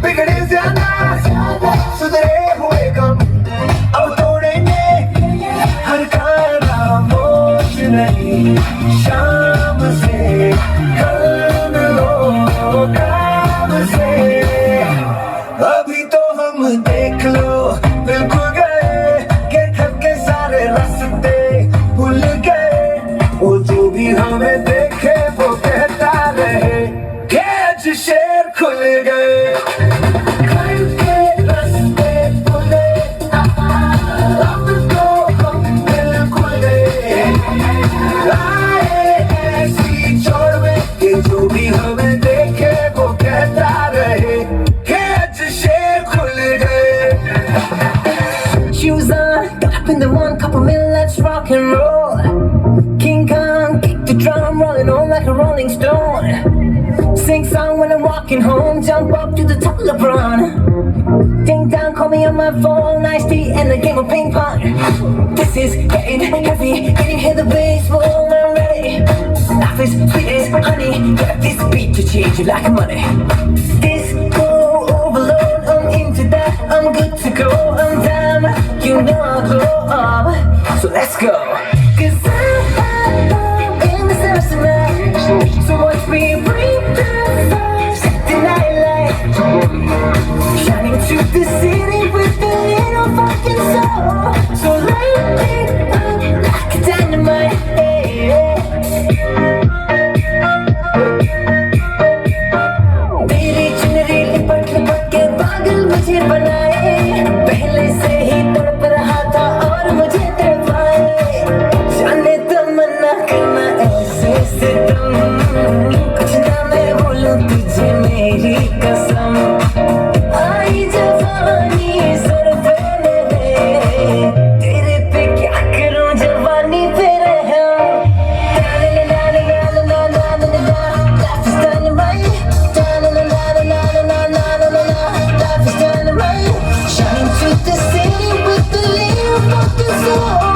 बिगड़े ज्यादा सुधरे हुए कम अब तोड़ेंगे हर खामोश नहीं शाम से कल लो काम से अभी तो हम देख लो दिल खुल गए के थके सारे रास्ते भूल गए वो जो भी हमें देखे वो कहता रहे कि आज शेर खुल गए के रास्ते खुले अब तो हम बिल्कुल आए ऐसी छोड़ में कि जो भी हमें देखे वो कहता रहे कि आज शेर खुल गए Shoes on, got up in the morning, couple minutes, let's rock and roll. King Kong, kick the drum, rolling on like a rolling stone. Sing song when I'm walking home, jump up to the top of LeBron. Ding dong, call me on my phone, nice tea and a game of ping pong. This is getting heavy, can you hear the bass? Well, I'm ready. Life is sweet as honey, got this beat to change you like money. Disco overload, I'm into that, I'm good to go, I'm down, you know I'll glow up, so let's go. Cause I'm in the service tonight, so watch me bring the fire, set the night light, shining to the city with a little fucking soul, so light me up like a dynamite, hey, hey. तेरी चुनरी लिपट लिपट के पागल मुझे बनाए, पहले से ही तड़प रहा था और मुझे तड़पाए, जाने तमन्ना करना ऐसे से तुम, कुछ ना मैं बोलूं तुझे मेरी कसम, आई जवानी सर पे ले, तेरे पे क्या करूं जवानी पे रहूं, life is dynamite, life is dynamite, shining through the city with the little fucking soul.